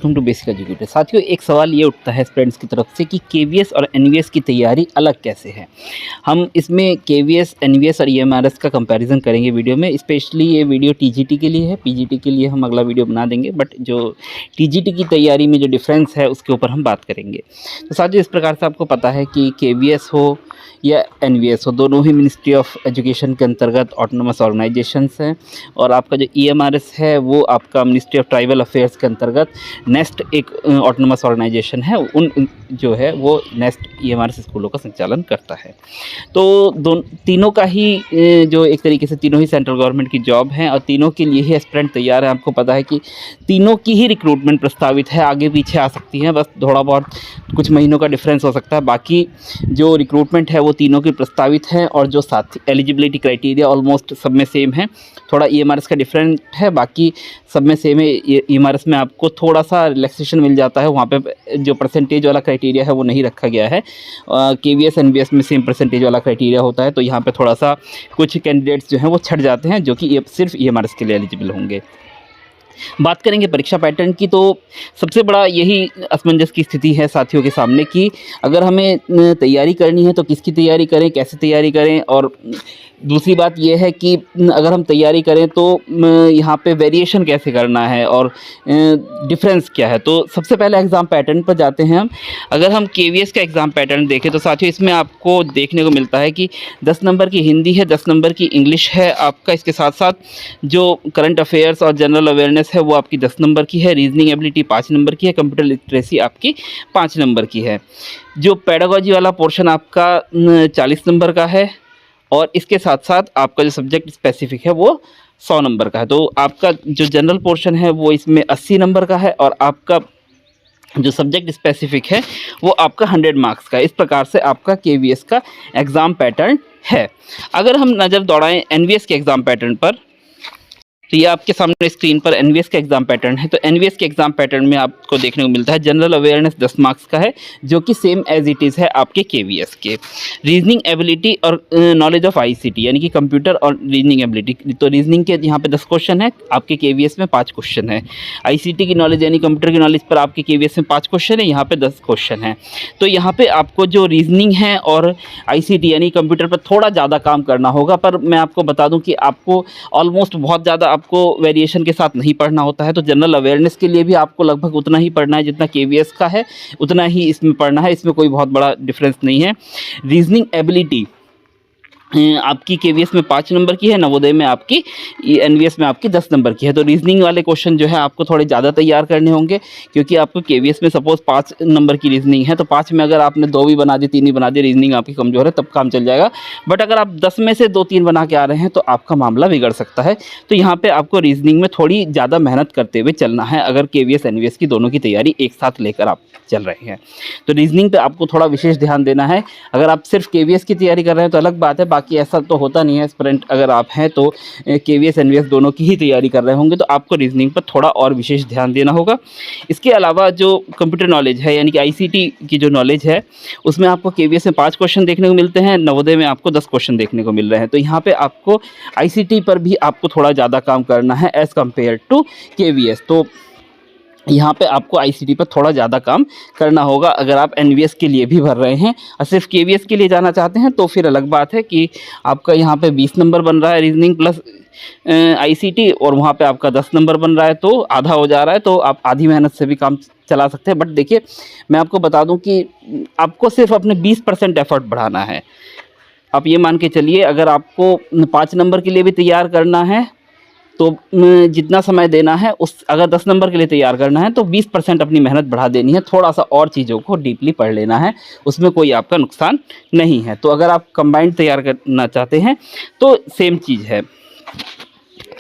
Welcome to basic educator. साथियों, एक सवाल ये उठता है स्टूडेंट्स की तरफ से कि केवीएस और एनवीएस की तैयारी अलग कैसे है। हम इसमें केवीएस, एनवीएस और ईएमआरएस का कंपैरिजन करेंगे वीडियो में। स्पेशली ये वीडियो टीजीटी के लिए है, पीजीटी के लिए हम अगला वीडियो बना देंगे, बट जो टीजीटी की तैयारी में जो डिफरेंस है उसके ऊपर हम बात करेंगे। तो साथियों, इस प्रकार से आपको पता है कि केवीएस हो या एनवीएस हो, दोनों ही मिनिस्ट्री ऑफ एजुकेशन के अंतर्गत ऑटोनोमस ऑर्गेनाइजेशंस हैं, और आपका जो ईएमआरएस है वो आपका मिनिस्ट्री ऑफ ट्राइबल अफेयर्स के अंतर्गत नेस्ट एक ऑटोनोमस ऑर्गेनाइजेशन है, उन जो है वो नेस्ट ईएमआरएस स्कूलों का संचालन करता है। तो तीनों का ही जो एक तरीके से तीनों ही सेंट्रल गवर्नमेंट की जॉब हैं और तीनों के लिए ही एस्पिरेंट तैयार है। आपको पता है कि तीनों की ही रिक्रूटमेंट प्रस्तावित है, आगे पीछे आ सकती हैं, बस थोड़ा बहुत कुछ महीनों का डिफरेंस हो सकता है। बाकी जो रिक्रूटमेंट है वो तीनों की प्रस्तावित है, और जो साथ एलिजिबिलिटी क्राइटेरिया ऑलमोस्ट सब में सेम है। थोड़ा ईएमआरएस का डिफरेंट है, बाकी सब में सेम है। ईएमआरएस में आपको थोड़ा सा रिलैक्सेशन मिल जाता है, वहाँ पे जो परसेंटेज वाला क्राइटेरिया है वो नहीं रखा गया है। केवीएस एनवीएस में सेम परसेंटेज वाला क्राइटेरिया होता है, तो यहाँ पे थोड़ा सा कुछ कैंडिडेट्स जो हैं वो छट जाते हैं, जो कि सिर्फ ईएमआरएस के लिए एलिजिबल होंगे। बात करेंगे परीक्षा पैटर्न की, तो सबसे बड़ा यही असमंजस की स्थिति है साथियों के सामने कि अगर हमें तैयारी करनी है तो किसकी तैयारी करें, कैसे तैयारी करें। और दूसरी बात यह है कि अगर हम तैयारी करें तो यहाँ पे वेरिएशन कैसे करना है और डिफरेंस क्या है। तो सबसे पहले एग्ज़ाम पैटर्न पर जाते हैं हम। अगर हम केवीएस का एग्ज़ाम पैटर्न देखें तो साथियों इसमें आपको देखने को मिलता है कि 10 नंबर की हिंदी है, 10 नंबर की इंग्लिश है आपका। इसके साथ साथ जो करंट अफेयर्स और जनरल अवेयरनेस है वो आपकी 10 नंबर की है, रीजनिंग एबिलिटी 5 नंबर की है, कंप्यूटर लिटरेसी आपकी 5 नंबर की है। जो पेडागोजी वाला पोर्शन आपका 40 नंबर का है, और इसके साथ साथ आपका जो सब्जेक्ट स्पेसिफिक है वो 100 नंबर का है। तो आपका जो जनरल पोर्शन है वो इसमें 80 नंबर का है, और आपका जो सब्जेक्ट स्पेसिफिक है वो आपका 100 मार्क्स का है। इस प्रकार से आपका केवीएस का एग्ज़ाम पैटर्न है। अगर हम नज़र दौड़ाएं एनवीएस के एग्ज़ाम पैटर्न पर, तो ये आपके सामने स्क्रीन पर एनवीएस का एग्जाम पैटर्न है। तो एनवीएस के एग्जाम पैटर्न में आपको देखने को मिलता है जनरल अवेयरनेस 10 मार्क्स का है, जो कि सेम एज इट इज़ है आपके केवीएस के। रीजनिंग एबिलिटी और नॉलेज ऑफ आईसीटी यानी कि कंप्यूटर और रीजनिंग एबिलिटी, तो रीजनिंग के यहाँ पे 10 क्वेश्चन है, आपके केवीएस में 5 क्वेश्चन है। आईसीटी की नॉलेज यानी कंप्यूटर की नॉलेज पर आपके केवीएस में 5 क्वेश्चन है, यहाँ पे 10 क्वेश्चन है। तो यहाँ पे आपको जो रीजनिंग है और आईसीटी यानी कंप्यूटर पर थोड़ा ज़्यादा काम करना होगा, पर मैं आपको बता दूँ कि आपको ऑलमोस्ट बहुत ज़्यादा आपको वेरिएशन के साथ नहीं पढ़ना होता है। तो जनरल अवेयरनेस के लिए भी आपको लगभग उतना ही पढ़ना है जितना केवीएस का है, उतना ही इसमें पढ़ना है, इसमें कोई बहुत बड़ा डिफरेंस नहीं है। रीजनिंग एबिलिटी आपकी केवीएस में 5 नंबर की है, नवोदय में आपकी, एनवीएस में आपकी 10 नंबर की है। तो रीजनिंग वाले क्वेश्चन जो है आपको थोड़े ज़्यादा तैयार करने होंगे, क्योंकि आपको केवीएस में सपोज 5 नंबर की रीजनिंग है, तो 5 में अगर आपने 2 भी बना दी, 3 ही बना दी, रीजनिंग आपकी कमज़ोर है, तब काम चल जाएगा। बट अगर आप 10 में से 2-3 बना के आ रहे हैं तो आपका मामला बिगड़ सकता है। तो यहाँ पर आपको रीजनिंग में थोड़ी ज़्यादा मेहनत करते हुए चलना है, अगर केवीएस एनवीएस की दोनों की तैयारी एक साथ लेकर आप चल रहे हैं। तो रीजनिंग पर आपको थोड़ा विशेष ध्यान देना है। अगर आप सिर्फ केवीएस की तैयारी कर रहे हैं तो अलग बात है, बाकी ऐसा तो होता नहीं है। एस्पिरेंट अगर आप हैं तो केवीएस एनवीएस दोनों की ही तैयारी कर रहे होंगे, तो आपको रीजनिंग पर थोड़ा और विशेष ध्यान देना होगा। इसके अलावा जो कंप्यूटर नॉलेज है यानी कि आईसीटी की जो नॉलेज है, उसमें आपको केवीएस में 5 क्वेश्चन देखने को मिलते हैं, नवोदय में आपको 10 क्वेश्चन देखने को मिल रहे हैं। तो यहाँ पे आपको आईसीटी पर भी आपको थोड़ा ज़्यादा काम करना है एज़ कम्पेयर टू केवीएस। तो यहाँ पे आपको आईसीटी पर थोड़ा ज़्यादा काम करना होगा अगर आप एनवीएस के लिए भी भर रहे हैं। और सिर्फ केवीएस के लिए जाना चाहते हैं तो फिर अलग बात है कि आपका यहाँ पे 20 नंबर बन रहा है रीजनिंग प्लस आईसीटी, और वहाँ पे आपका 10 नंबर बन रहा है, तो आधा हो जा रहा है। तो आप आधी मेहनत से भी काम चला सकते हैं। बट देखिए, मैं आपको बता दूँ कि आपको सिर्फ अपने 20% एफर्ट बढ़ाना है। आप ये मान के चलिए, अगर आपको 5 नंबर के लिए भी तैयार करना है तो जितना समय देना है अगर 10 नंबर के लिए तैयार करना है तो 20% अपनी मेहनत बढ़ा देनी है, थोड़ा सा और चीज़ों को डीपली पढ़ लेना है, उसमें कोई आपका नुकसान नहीं है। तो अगर आप कंबाइंड तैयार करना चाहते हैं तो सेम चीज़ है,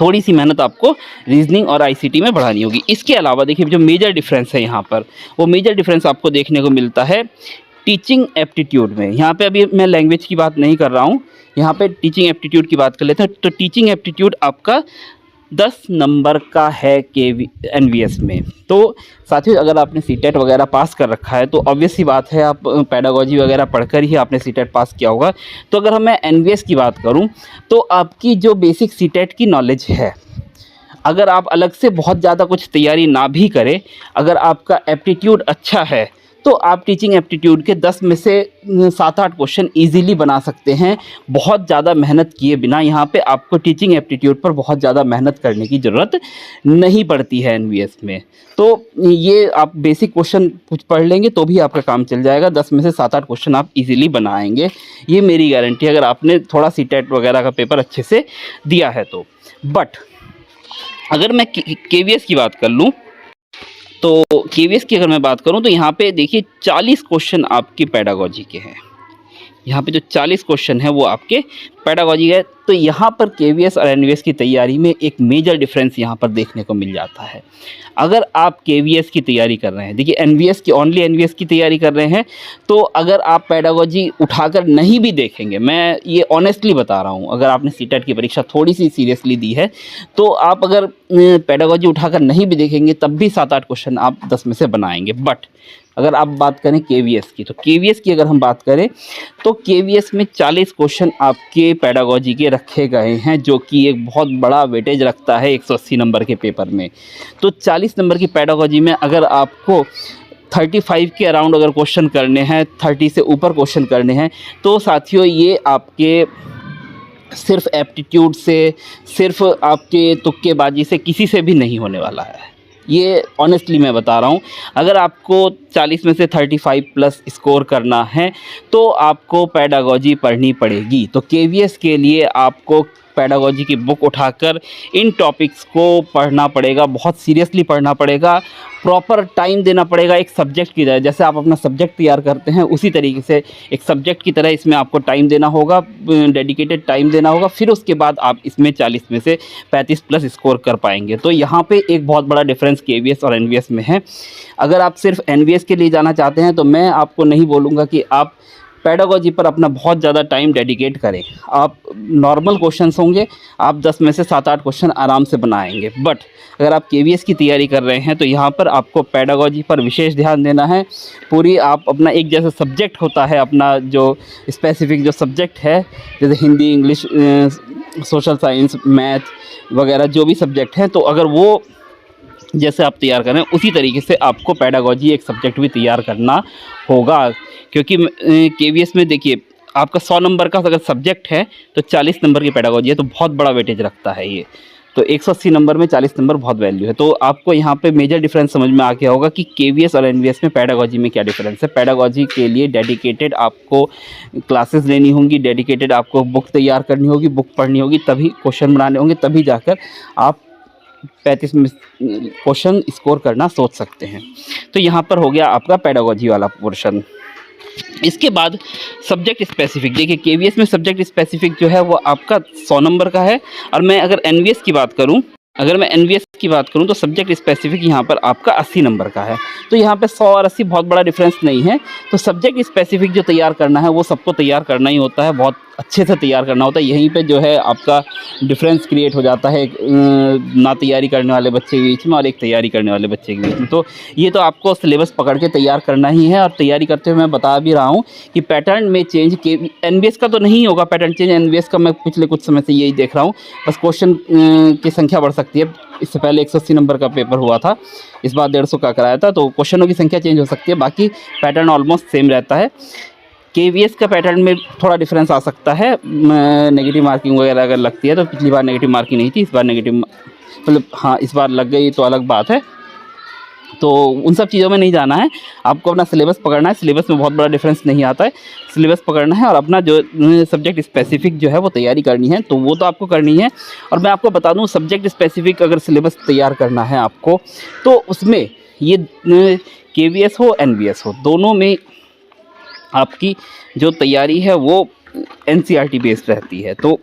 थोड़ी सी मेहनत आपको रीजनिंग और आईसीटी में बढ़ानी होगी। इसके अलावा देखिए, जो मेजर डिफरेंस है यहाँ पर, वो मेजर डिफरेंस आपको देखने को मिलता है टीचिंग एप्टीट्यूड में। यहाँ पे अभी मैं लैंग्वेज की बात नहीं कर रहा हूँ, यहाँ पे टीचिंग एप्टीट्यूड की बात कर लेते हैं। तो टीचिंग एप्टीट्यूड आपका 10 नंबर का है एनवीएस में। तो साथियों, अगर आपने सीटेट वगैरह पास कर रखा है तो ऑब्वियस सी बात है, आप पेडागोजी वगैरह पढ़कर ही आपने सीटेट पास किया होगा। तो अगर मैं एनवीएस की बात करूं तो आपकी जो बेसिक सीटेट की नॉलेज है, अगर आप अलग से बहुत ज़्यादा कुछ तैयारी ना भी करें, अगर आपका एप्टीट्यूड अच्छा है तो आप टीचिंग एप्टीट्यूड के 10 में से 7-8 क्वेश्चन इजीली बना सकते हैं, बहुत ज़्यादा मेहनत किए बिना। यहाँ पे आपको टीचिंग एप्टीट्यूड पर बहुत ज़्यादा मेहनत करने की ज़रूरत नहीं पड़ती है एनवीएस में। तो ये आप बेसिक क्वेश्चन कुछ पढ़ लेंगे तो भी आपका काम चल जाएगा, 10 में से 7-8 क्वेश्चन आप इजीली बनाएंगे, ये मेरी गारंटी है, अगर आपने थोड़ा सीटेट वगैरह का पेपर अच्छे से दिया है तो। बट अगर मैं केवीएस की बात कर लूँ, तो केवीएस की अगर मैं बात करूं तो यहाँ पे देखिए 40 क्वेश्चन आपके पेडागोजी के हैं। यहाँ पे जो 40 क्वेश्चन है वो आपके पेडागोजी है। तो यहाँ पर केवीएस और एनवीएस की तैयारी में एक मेजर डिफरेंस यहाँ पर देखने को मिल जाता है। अगर आप केवीएस की तैयारी कर रहे हैं, देखिए एनवीएस की ओनली एनवीएस की तैयारी कर रहे हैं, तो अगर आप पेडागोजी उठाकर नहीं भी देखेंगे, मैं ये ऑनेस्टली बता रहा हूँ, अगर आपने सीटेट की परीक्षा थोड़ी सी सीरियसली दी है तो आप अगर पेडागोजी उठाकर नहीं भी देखेंगे तब भी 7-8 क्वेश्चन आप 10 में से बनाएंगे। बट अगर आप बात करें केवीएस की, तो केवीएस की अगर हम बात करें तो केवीएस में 40 क्वेश्चन आपके पेडागोजी के रखे गए हैं, जो कि एक बहुत बड़ा वेटेज रखता है 180 नंबर के पेपर में। तो 40 नंबर की पेडागोजी में अगर आपको 35 के अराउंड अगर क्वेश्चन करने हैं, 30 से ऊपर क्वेश्चन करने हैं, तो साथियों ये आपके सिर्फ एप्टीट्यूड से, सिर्फ आपके तुक्केबाजी से किसी से भी नहीं होने वाला है। ये ऑनेस्टली मैं बता रहा हूँ। अगर आपको 40 में से 35 प्लस स्कोर करना है तो आपको पेडागोजी पढ़नी पड़ेगी। तो केवीएस के लिए आपको पेडागोजी की बुक उठाकर इन टॉपिक्स को पढ़ना पड़ेगा, बहुत सीरियसली पढ़ना पड़ेगा, प्रॉपर टाइम देना पड़ेगा एक सब्जेक्ट की तरह। जैसे आप अपना सब्जेक्ट तैयार करते हैं उसी तरीके से एक सब्जेक्ट की तरह इसमें आपको टाइम देना होगा, डेडिकेटेड टाइम देना होगा, फिर उसके बाद आप इसमें 40 में से 35 प्लस स्कोर कर पाएंगे। तो यहाँ पे एक बहुत बड़ा डिफरेंस केवीएस और एनवीएस में है। अगर आप सिर्फ एनवीएस के लिए जाना चाहते हैं तो मैं आपको नहीं बोलूँगा कि आप पेडागोजी पर अपना बहुत ज़्यादा टाइम डेडिकेट करें। आप नॉर्मल क्वेश्चंस होंगे, आप 10 में से 7-8 क्वेश्चन आराम से बनाएंगे। बट अगर आप केवीएस की तैयारी कर रहे हैं तो यहाँ पर आपको पेडागोजी पर विशेष ध्यान देना है। पूरी आप अपना एक जैसा सब्जेक्ट होता है, अपना जो स्पेसिफिक जो सब्जेक्ट है, जैसे Hindi, English, social science, math वगैरह जो भी सब्जेक्ट हैं, तो अगर वो जैसे आप तैयार करें उसी तरीके से आपको पेडागोजी एक सब्जेक्ट भी तैयार करना होगा। क्योंकि केवीएस में देखिए आपका 100 नंबर का अगर सब्जेक्ट है तो 40 नंबर की पेडागोजी है, तो बहुत बड़ा वेटेज रखता है ये। तो 180 नंबर में 40 नंबर बहुत वैल्यू है। तो आपको यहाँ पे मेजर डिफरेंस समझ में आ गया होगा कि केवीएस और एनवीएस में पेडागोजी में क्या डिफरेंस है। पेडागोजी के लिए डेडिकेटेड आपको क्लासेस लेनी होंगी, डेडिकेटेड आपको बुक तैयार करनी होगी, बुक पढ़नी होगी, तभी क्वेश्चन बनाने होंगे, तभी जाकर आप 35 में क्वेश्चन स्कोर करना सोच सकते हैं। तो यहाँ पर हो गया आपका पेडागोजी वाला पोर्शन। इसके बाद सब्जेक्ट स्पेसिफिक, देखिए केवीएस में सब्जेक्ट स्पेसिफिक जो है वो आपका 100 नंबर का है, और मैं अगर एनवीएस की बात करूं, तो सब्जेक्ट स्पेसिफिक यहाँ पर आपका 80 नंबर का है। तो यहाँ पे 100 और 80 बहुत बड़ा डिफरेंस नहीं है। तो सब्जेक्ट स्पेसिफिक जो तैयार करना है वो सबको तैयार करना ही होता है, बहुत अच्छे से तैयार करना होता है। यहीं पे जो है आपका डिफरेंस क्रिएट हो जाता है ना तैयारी करने वाले बच्चे के बीच में और एक तैयारी करने वाले बच्चे के बीच में। तो ये तो आपको सिलेबस पकड़ के तैयार करना ही है। और तैयारी करते हुए मैं बता भी रहा हूँ कि पैटर्न में चेंज के एनवीएस का तो नहीं होगा पैटर्न चेंज। एनवीएस का मैं पिछले कुछ समय से यही देख रहा हूँ, बस क्वेश्चन की संख्या बढ़ सकती है। इससे पहले 180 नंबर का पेपर हुआ था, इस बार 150 का कराया था, तो क्वेश्चनों की संख्या चेंज हो सकती है, बाकी पैटर्न ऑलमोस्ट सेम रहता है। केवीएस का पैटर्न में थोड़ा डिफरेंस आ सकता है, नेगेटिव मार्किंग वगैरह अगर लगती है तो पिछली बार नेगेटिव मार्किंग नहीं थी, इस बार नेगेटिव मतलब हाँ इस बार लग गई तो अलग बात है। तो उन सब चीज़ों में नहीं जाना है, आपको अपना सिलेबस पकड़ना है। सिलेबस में बहुत बड़ा डिफरेंस नहीं आता है, सिलेबस पकड़ना है और अपना जो सब्जेक्ट स्पेसिफिक जो है वो तैयारी करनी है, तो वो तो आपको करनी है। और मैं आपको बता दूं सब्जेक्ट स्पेसिफिक अगर सिलेबस तैयार करना है आपको, तो उसमें ये केवीएस हो एनवीएस हो, दोनों में आपकी जो तैयारी है वो एनसीईआरटी बेस्ड रहती है। तो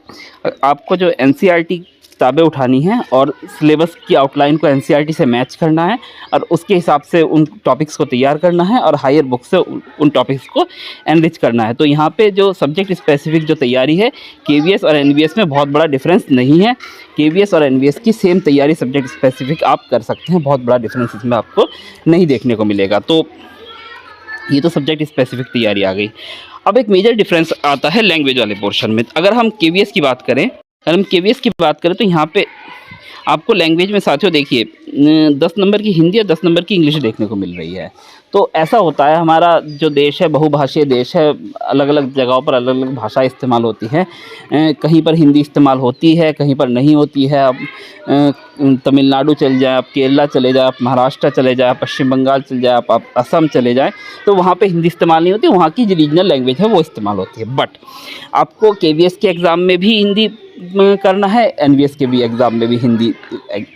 आपको जो एनसीईआरटी किताबें उठानी हैं और सिलेबस की आउटलाइन को एनसीईआरटी से मैच करना है और उसके हिसाब से उन टॉपिक्स को तैयार करना है और हायर बुक से उन टॉपिक्स को एनरिच करना है। तो यहाँ पे जो सब्जेक्ट स्पेसिफिक जो तैयारी है केवीएस और एनवीएस में बहुत बड़ा डिफरेंस नहीं है। केवीएस और एनवीएस की सेम तैयारी सब्जेक्ट स्पेसिफिक आप कर सकते हैं, बहुत बड़ा डिफरेंस इसमें आपको नहीं देखने को मिलेगा। तो ये तो सब्जेक्ट स्पेसिफिक तैयारी आ गई। अब एक मेजर डिफरेंस आता है लैंग्वेज वाले पोर्शन में। अगर हम केवीएस की बात करें अगर हम केवीएस की बात करें तो यहाँ पे आपको लैंग्वेज में साथियों देखिए 10 नंबर की हिंदी और 10 नंबर की इंग्लिश देखने को मिल रही है। तो ऐसा होता है, हमारा जो देश है बहुभाषीय देश है, अलग-अलग जगहों पर अलग-अलग भाषाएँ इस्तेमाल होती हैं। कहीं पर हिंदी इस्तेमाल होती है, कहीं पर नहीं होती है। अब तमिलनाडु चले जाएँ, आप केरला चले जाएँ, आप महाराष्ट्र चले जाएँ, पश्चिम बंगाल चले जाएँ, आप असम चले जाएँ, तो वहाँ पे हिंदी इस्तेमाल नहीं होती, वहाँ की जो रीजनल लैंग्वेज है वो इस्तेमाल होती है। बट आपको केवीएस के एग्ज़ाम में भी हिंदी करना है, एनवीएस के भी एग्ज़ाम में भी हिंदी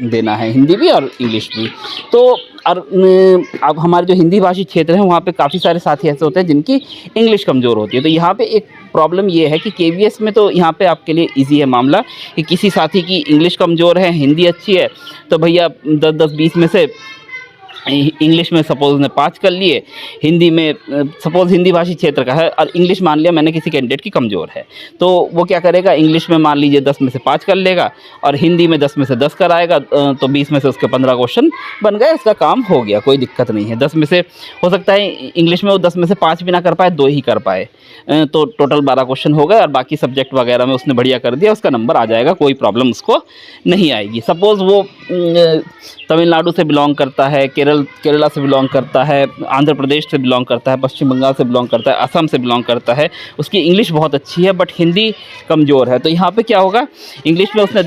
देना है, हिंदी भी और इंग्लिश भी। तो और अब हमारे जो हिंदी भाषी क्षेत्र हैं वहाँ पे काफ़ी सारे साथी ऐसे होते हैं जिनकी इंग्लिश कमज़ोर होती है। तो यहाँ पे एक प्रॉब्लम ये है कि केवीएस में तो यहाँ पे आपके लिए ईज़ी है मामला कि किसी साथी की इंग्लिश कमज़ोर है, हिंदी अच्छी है, तो भैया 10-10, 20 में से इंग्लिश में सपोज़ उसने 5 कर लिए, हिंदी में सपोज़ हिंदी भाषी क्षेत्र का है और इंग्लिश मान लिया मैंने किसी कैंडिडेट की कमज़ोर है, तो वो क्या करेगा, इंग्लिश में मान लीजिए 10 में से 5 कर लेगा और हिंदी में 10 में से 10 कराएगा, तो 20 में से उसके 15 क्वेश्चन बन गए, इसका काम हो गया, कोई दिक्कत नहीं है। 10 में से हो सकता है इंग्लिश में वो 10 में से 5 भी ना कर पाए, 2 ही कर पाए, तो टोटल 12 क्वेश्चन हो गए और बाकी सब्जेक्ट वगैरह में उसने बढ़िया कर दिया, उसका नंबर आ जाएगा, कोई प्रॉब्लम उसको नहीं आएगी। सपोज़ वो तमिलनाडु से बिलोंग करता है, केरला से बिलोंग करता है, आंध्र प्रदेश से बिलोंग करता है, पश्चिम बंगाल से बिलोंग करता है, असम से बिलोंग करता है, उसकी इंग्लिश बहुत अच्छी है बट हिंदी कमज़ोर है, तो यहाँ पे क्या होगा, इंग्लिश में उसने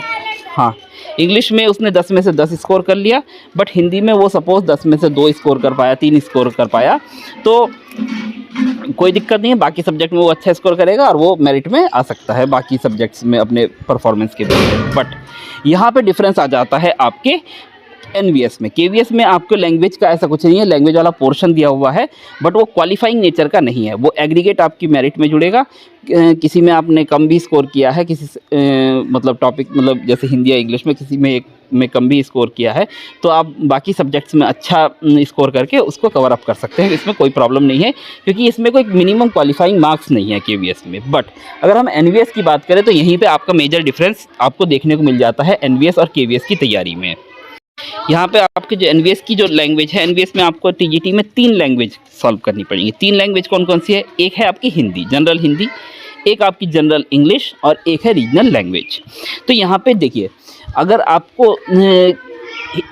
हाँ, इंग्लिश में उसने 10 में से 10 स्कोर कर लिया, बट हिंदी में वो सपोज़ 10 में से 2 स्कोर कर पाया, 3 स्कोर कर पाया, तो कोई दिक्कत नहीं है, बाकी सब्जेक्ट में वो अच्छा स्कोर करेगा और वो मेरिट में आ सकता है बाकी सब्जेक्ट्स में अपने परफॉर्मेंस के बेस पे। बट यहाँ पे डिफरेंस आ जाता है आपके एनवीएस में। केवीएस में आपको लैंग्वेज का ऐसा कुछ नहीं है, लैंग्वेज वाला पोर्शन दिया हुआ है बट वो क्वालिफाइंग नेचर का नहीं है, वो एग्रीगेट आपकी मेरिट में जुड़ेगा। किसी में आपने कम भी स्कोर किया है, किसी मतलब टॉपिक मतलब जैसे हिंदी या इंग्लिश में किसी में एक में कम भी स्कोर किया है तो आप बाकी सब्जेक्ट्स में अच्छा स्कोर करके उसको कवर अप कर सकते हैं, इसमें कोई प्रॉब्लम नहीं है क्योंकि इसमें कोई मिनिमम क्वालिफाइंग मार्क्स नहीं है केवीएस में। बट अगर हम एनवीएस की बात करें तो यहीं पे आपका मेजर डिफरेंस आपको देखने को मिल जाता है एनवीएस और केवीएस की तैयारी में। यहाँ पे आपके जो एनवीएस की जो लैंग्वेज है, एनवीएस में आपको टीजीटी में 3 लैंग्वेज सॉल्व करनी पड़ेगी। 3 लैंग्वेज कौन कौन सी है, एक है आपकी हिंदी, जनरल हिंदी, एक आपकी जनरल इंग्लिश और एक है रीजनल लैंग्वेज। तो यहाँ पे देखिए, अगर आपको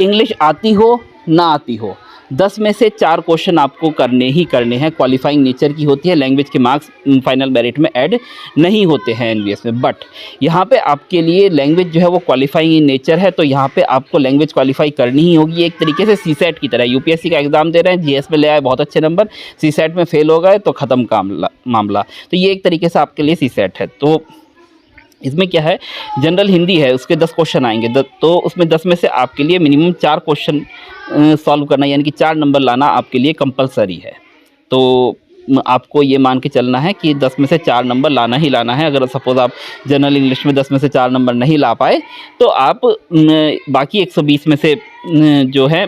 इंग्लिश आती हो ना आती हो, 10 में से 4 क्वेश्चन आपको करने ही करने हैं, क्वालिफाइंग नेचर की होती है, लैंग्वेज के मार्क्स फाइनल मेरिट में ऐड नहीं होते हैं एनवीएस में। बट यहाँ पे आपके लिए लैंग्वेज जो है वो क्वालिफाइंग इन नेचर है, तो यहाँ पे आपको लैंग्वेज क्वालिफाई करनी ही होगी, एक तरीके से सीसेट की तरह। यूपीएससी का एग्जाम दे रहे हैं, जीएस में ले आए बहुत अच्छे नंबर, सीसेट में फेल हो गए तो ख़त्म काम मामला, तो ये एक तरीके से आपके लिए सीसेट है। तो इसमें क्या है, जनरल हिंदी है, उसके 10 क्वेश्चन आएंगे, तो उसमें 10 में से आपके लिए मिनिमम 4 क्वेश्चन सॉल्व करना यानी कि 4 नंबर लाना आपके लिए कंपलसरी है। तो आपको ये मान के चलना है कि 10 में से 4 नंबर लाना ही लाना है। अगर सपोज़ आप जनरल इंग्लिश में 10 में से 4 नंबर नहीं ला पाए तो आप बाकी 120 में से जो है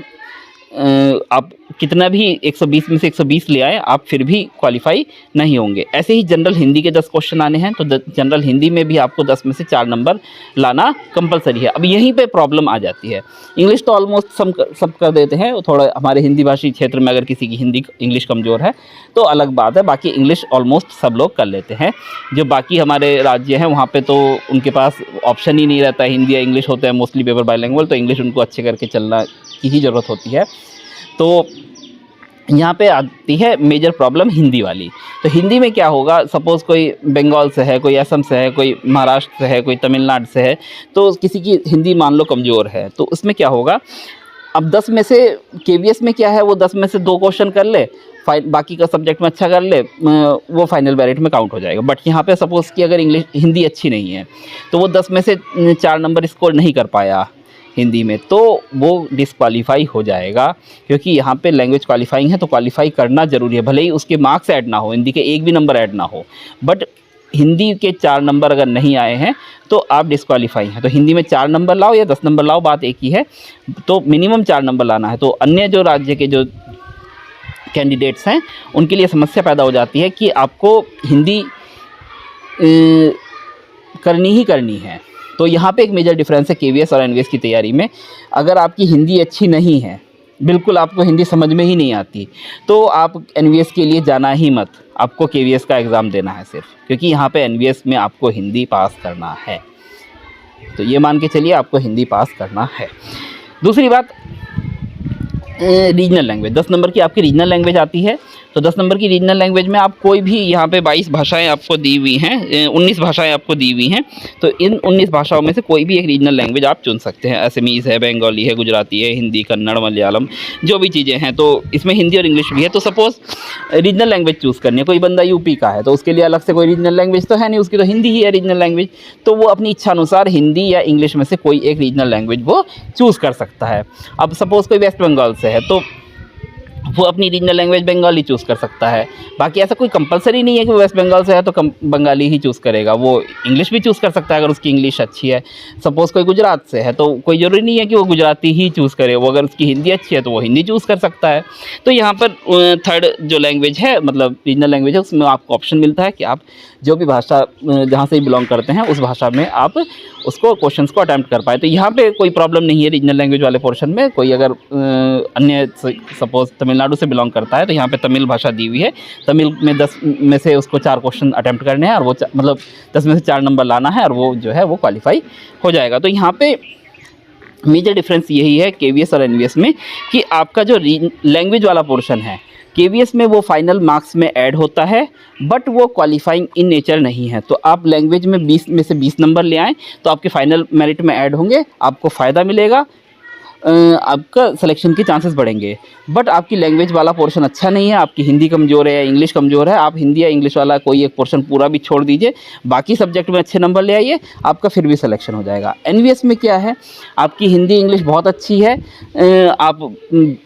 आप कितना भी 120 में से 120 ले आए, आप फिर भी क्वालिफाई नहीं होंगे। ऐसे ही जनरल हिंदी के 10 क्वेश्चन आने हैं, तो जनरल हिंदी में भी आपको 10 में से 4 नंबर लाना कंपलसरी है। अब यहीं पे प्रॉब्लम आ जाती है। इंग्लिश तो ऑलमोस्ट सब कर देते हैं, थोड़ा हमारे हिंदी भाषी क्षेत्र में अगर किसी की हिंदी इंग्लिश कमज़ोर है तो अलग बात है, बाकी इंग्लिश ऑलमोस्ट सब लोग कर लेते हैं। जो बाकी हमारे राज्य हैं वहाँ पर तो उनके पास ऑप्शन ही नहीं रहता, हिंदी या इंग्लिश होते हैं मोस्टली पेपर बाइलिंगुअल, तो इंग्लिश उनको अच्छे करके चलना की ही ज़रूरत होती है। तो यहाँ पे आती है मेजर प्रॉब्लम हिंदी वाली। तो हिंदी में क्या होगा, सपोज़ कोई बंगाल से है, कोई असम से है, कोई महाराष्ट्र से है, कोई तमिलनाडु से है, तो किसी की हिंदी मान लो कमज़ोर है, तो उसमें क्या होगा, अब 10 में से केवीएस में क्या है, वो 10 में से 2 क्वेश्चन कर ले, बाकी का सब्जेक्ट में अच्छा कर ले, वो फाइनल मेरिट में काउंट हो जाएगा। बट यहाँ पे सपोज़ कि अगर इंग्लिश हिंदी अच्छी नहीं है तो वो 10 में से 4 नंबर स्कोर नहीं कर पाया हिंदी में, तो वो डिसक्वालीफाई हो जाएगा, क्योंकि यहाँ पे लैंग्वेज क्वालिफाइंग है तो क्वालिफाई करना ज़रूरी है, भले ही उसके मार्क्स ऐड ना हो, हिंदी के एक भी नंबर ऐड ना हो, बट हिंदी के 4 नंबर अगर नहीं आए हैं तो आप डिसक्वालीफाई हैं। तो हिंदी में 4 नंबर लाओ या 10 नंबर लाओ, बात एक ही है, तो मिनिमम 4 नंबर लाना है। तो अन्य जो राज्य के जो कैंडिडेट्स हैं उनके लिए समस्या पैदा हो जाती है कि आपको हिंदी करनी ही करनी है। तो यहाँ पे एक मेजर डिफरेंस है केवीएस और एनवीएस की तैयारी में। अगर आपकी हिंदी अच्छी नहीं है, बिल्कुल आपको हिंदी समझ में ही नहीं आती, तो आप एनवीएस के लिए जाना ही मत, आपको केवीएस का एग्ज़ाम देना है सिर्फ, क्योंकि यहाँ पे एनवीएस में आपको हिंदी पास करना है। तो ये मान के चलिए आपको हिंदी पास करना है। दूसरी बात, रीजनल लैंग्वेज, 10 नंबर की आपकी रीजनल लैंग्वेज आती है। तो 10 नंबर की रीजनल लैंग्वेज में आप कोई भी, यहाँ पे 22 भाषाएं आपको दी हुई हैं, 19 भाषाएं आपको दी हुई हैं, तो इन 19 भाषाओं में से कोई भी एक रीजनल लैंग्वेज आप चुन सकते हैं। असमीज़ है, बंगाली है, गुजराती है, हिंदी, कन्नड़, मलयालम, जो भी चीज़ें हैं। तो इसमें हिंदी और इंग्लिश भी है। तो सपोज़ रीजनल लैंग्वेज चूज़ करनी है, कोई बंदा यूपी का है तो उसके लिए अलग से कोई रीजनल लैंग्वेज तो है नहीं, उसकी तो हिंदी ही है रीजनल लैंग्वेज। तो वो अपनी इच्छा अनुसार हिंदी या इंग्लिश में से कोई एक रीजनल लैंग्वेज वो चूज़ कर सकता है। अब सपोज़ कोई वेस्ट बंगाल से है तो वो अपनी रीजनल लैंग्वेज बंगाली चूज़ कर सकता है। बाकी ऐसा कोई कंपलसरी नहीं है कि वो वेस्ट बंगाल से है तो बंगाली ही चूज़ करेगा, वो इंग्लिश भी चूज़ कर सकता है अगर उसकी इंग्लिश अच्छी है। सपोज़ कोई गुजरात से है तो कोई ज़रूरी नहीं है कि वो गुजराती ही चूज़ करे, वो अगर उसकी हिंदी अच्छी है तो वो हिंदी चूज़ कर सकता है। तो यहाँ पर थर्ड जो लैंग्वेज है, मतलब रीजनल लैंग्वेज है, उसमें आपको ऑप्शन मिलता है कि आप जो भी भाषा जहाँ से बिलोंग करते हैं उस भाषा में आप उसको क्वेश्चंस को अटेम्प्ट कर पाए। तो यहाँ पे कोई प्रॉब्लम नहीं है रीजनल लैंग्वेज वाले पोर्शन में। कोई अगर अन्य सपोज़ तमिलनाडु से बिलोंग करता है तो यहाँ पे तमिल भाषा दी हुई है, तमिल में 10 में से उसको 4 क्वेश्चन अटेम्प्ट करने हैं और वो मतलब 10 में से 4 नंबर लाना है और वो जो है वो क्वालिफाई हो जाएगा। तो यहाँ पे मेजर डिफरेंस यही है केवीएस और एनवीएस में कि आपका जो लैंग्वेज वाला पोर्शन है, केवीएस में वो फाइनल मार्क्स में ऐड होता है बट वो क्वालिफाइंग इन नेचर नहीं है। तो आप लैंग्वेज में 20 में से 20 नंबर ले आएँ तो आपके फाइनल मेरिट में ऐड होंगे, आपको फ़ायदा मिलेगा, आपका सिलेक्शन के चांसेस बढ़ेंगे। बट आपकी लैंग्वेज वाला पोर्शन अच्छा नहीं है, आपकी हिंदी कमज़ोर है या इंग्लिश कमज़ोर है, आप हिंदी या इंग्लिश वाला कोई एक पोर्शन पूरा भी छोड़ दीजिए, बाकी सब्जेक्ट में अच्छे नंबर ले आइए, आपका फिर भी सिलेक्शन हो जाएगा। एनवीएस में क्या है, आपकी हिंदी इंग्लिश बहुत अच्छी है, आप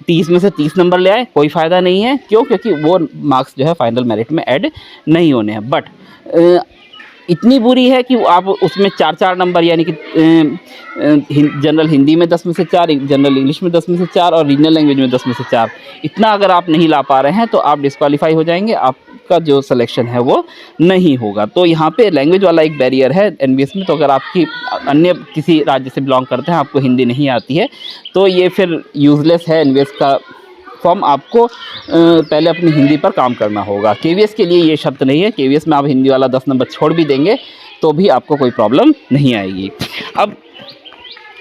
30 में से 30 नंबर ले आए, कोई फ़ायदा नहीं है। क्यों? क्योंकि वो मार्क्स जो है फाइनल मेरिट में ऐड नहीं होने हैं। बट इतनी बुरी है कि आप उसमें 4-4 नंबर, यानी कि जनरल हिंदी में 10 में से 4, जनरल इंग्लिश में 10 में से 4 और रीजनल लैंग्वेज में 10 में से 4, इतना अगर आप नहीं ला पा रहे हैं तो आप डिस्क्वालीफाई हो जाएंगे, आपका जो सिलेक्शन है वो नहीं होगा। तो यहाँ पे लैंग्वेज वाला एक बैरियर है एनवीएस में। तो अगर आपकी अन्य किसी राज्य से बिलोंग करते हैं, आपको हिंदी नहीं आती है, तो ये फिर यूज़लेस है एनवीएस का फॉर्म। आपको पहले अपनी हिंदी पर काम करना होगा। केवीएस के लिए ये शर्त नहीं है, केवीएस में आप हिंदी वाला 10 नंबर छोड़ भी देंगे तो भी आपको कोई प्रॉब्लम नहीं आएगी। अब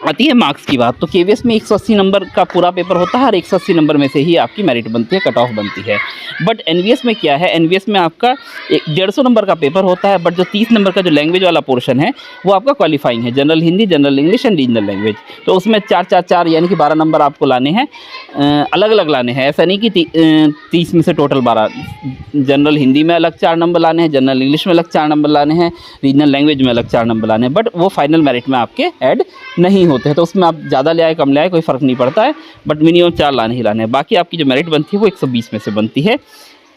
आती है मार्क्स की बात। तो केवीएस में 180 नंबर का पूरा पेपर होता है और 180 नंबर में से ही आपकी मेरिट बनती है, कट ऑफ बनती है। बट एनवीएस में क्या है, एनवीएस में आपका 150 नंबर का पेपर होता है, बट जो 30 नंबर का जो लैंग्वेज वाला पोर्शन है वो आपका क्वालिफाइंग है, general Hindi, general English and regional language. तो उसमें 4-4-4 यानी कि 12 नंबर आपको लाने हैं, अलग अलग लाने हैं। ऐसा नहीं कि 30 में से टोटल 12, जनरल हिंदी में अलग 4 नंबर लाने हैं, जनरल इंग्लिश में अलग 4 नंबर लाने हैं, रीजनल लैंग्वेज में अलग 4 नंबर लाने हैं। बट वो फाइनल मेरिट में आपके ऐड नहीं होते हैं। तो उसमें आप ज़्यादा ले आए कम ले आए कोई फ़र्क नहीं पड़ता है, बट मिनिमम 4 लाने ही लाने हैं। बाकी आपकी जो मेरिट बनती है वो 120 में से बनती है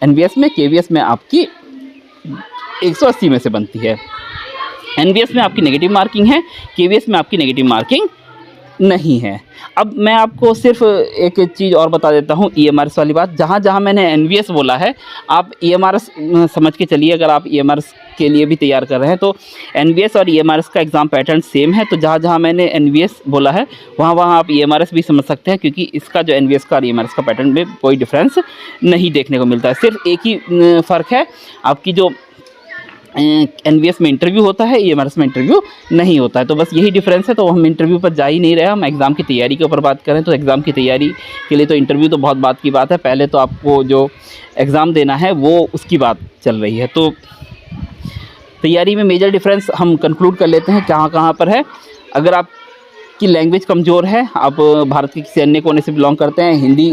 एनवीएस में, केवीएस में आपकी 180 में से बनती है। एनवीएस में आपकी नेगेटिव मार्किंग है, केवीएस में आपकी नेगेटिव मार्किंग नहीं है। अब मैं आपको सिर्फ एक चीज़ और बता देता हूँ, ईएमआरएस वाली बात। जहाँ जहाँ मैंने एनवीएस बोला है आप ईएमआरएस समझ के चलिए। अगर आप ईएमआरएस के लिए भी तैयार कर रहे हैं तो एनवीएस और ईएमआरएस का एग्ज़ाम पैटर्न सेम है। तो जहाँ जहाँ मैंने एनवीएस बोला है वहाँ आप ईएमआरएस भी समझ सकते हैं, क्योंकि इसका जो एनवीएस का और ईएमआरएस का पैटर्न में कोई डिफरेंस नहीं देखने को मिलता है। सिर्फ एक ही फ़र्क है, आपकी जो एनवीएस में इंटरव्यू होता है, ईएमआरएस में इंटरव्यू नहीं होता है। तो बस यही डिफरेंस है। तो हम इंटरव्यू पर जा ही नहीं रहे, हम एग्ज़ाम की तैयारी के ऊपर बात करें। तो एग्ज़ाम की तैयारी के लिए तो इंटरव्यू तो बहुत बात की बात है, पहले तो आपको जो एग्ज़ाम देना है वो उसकी बात चल रही है। तो तैयारी में मेजर डिफरेंस हम कंक्लूड कर लेते हैं कहाँ कहाँ पर है। अगर आप की लैंग्वेज कमज़ोर है, आप भारत के किसी अन्य कोने से बिलोंग करते हैं, हिंदी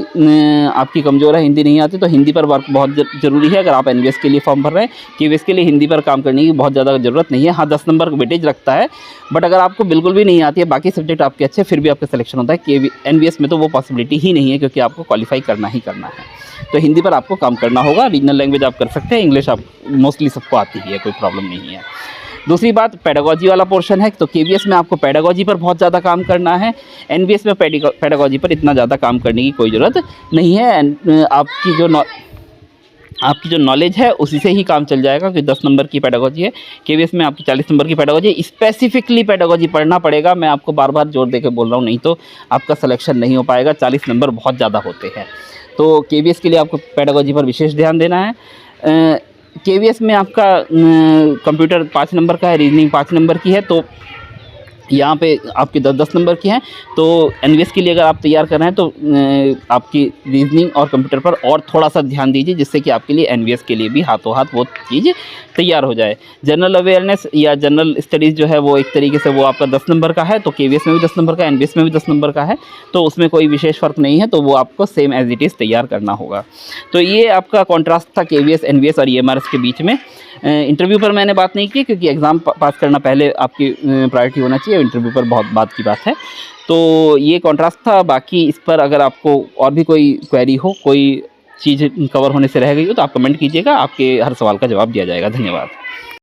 आपकी कमज़ोर है, हिंदी नहीं आती, तो हिंदी पर वर्क बहुत ज़रूरी है। अगर आप एनवीएस के लिए फॉर्म भर रहे हैं, केवीएस के लिए हिंदी पर काम करने की बहुत ज़्यादा ज़रूरत नहीं है। हाँ, 10 नंबर वेटेज रखता है, बट अगर आपको बिल्कुल भी नहीं आती है, बाकी सब्जेक्ट आपके अच्छे, फिर भी आपका सिलेक्शन होता है। एनवीएस में तो वो पॉसिबिलिटी ही नहीं है, क्योंकि आपको क्वालिफाई करना ही करना है। तो हिंदी पर आपको काम करना होगा। रीजनल लैंग्वेज आप कर सकते हैं, इंग्लिश आप मोस्टली सबको आती ही है, कोई प्रॉब्लम नहीं है। दूसरी बात, पेडागोजी वाला पोर्शन है। तो केवीएस में आपको पेडागोजी पर बहुत ज़्यादा काम करना है, एनवीएस में पेडागोजी पर इतना ज़्यादा काम करने की कोई ज़रूरत नहीं है। आपकी जो नॉलेज है उसी से ही काम चल जाएगा, क्योंकि 10 नंबर की पेडागोजी है। केवीएस में आपकी 40 नंबर की पेडागोजी है। स्पेसिफिकली पेडागोजी पढ़ना पड़ेगा, मैं आपको बार बार जोर देकर बोल रहा हूँ, नहीं तो आपका सिलेक्शन नहीं हो पाएगा। 40 नंबर बहुत ज़्यादा होते हैं। तो केवीएस के लिए आपको पेडागोजी पर विशेष ध्यान देना है। केवीएस में आपका कंप्यूटर 5 नंबर का है, रीजनिंग 5 नंबर की है। तो यहाँ पे आपके 10-10 नंबर की हैं। तो एनवीएस के लिए अगर आप तैयार कर रहे हैं तो आपकी रीजनिंग और कंप्यूटर पर और थोड़ा-सा ध्यान दीजिए, जिससे कि आपके लिए एनवीएस के लिए भी हाथों हाथ वो चीज़ तैयार हो जाए। जनरल अवेयरनेस या जनरल स्टडीज़ जो है वो एक तरीके से वो आपका 10 नंबर का है, तो केवीएस में भी 10 नंबर का, एनवीएस में भी 10 नंबर का है, तो उसमें कोई विशेष फ़र्क नहीं है, तो वो आपको सेम एज़ इट इज़ तैयार करना होगा। तो ये आपका कॉन्ट्रास्ट था केवीएस, एनवीएस और ईएमआरएस के बीच में। इंटरव्यू पर मैंने बात नहीं की, क्योंकि एग्ज़ाम पास करना पहले आपकी प्रायोरिटी होना चाहिए, इंटरव्यू पर बहुत बात की बात है। तो ये कॉन्ट्रास्ट था। बाकी इस पर अगर आपको और भी कोई क्वेरी हो, कोई चीज़ कवर होने से रह गई हो, तो आप कमेंट कीजिएगा, आपके हर सवाल का जवाब दिया जाएगा। धन्यवाद।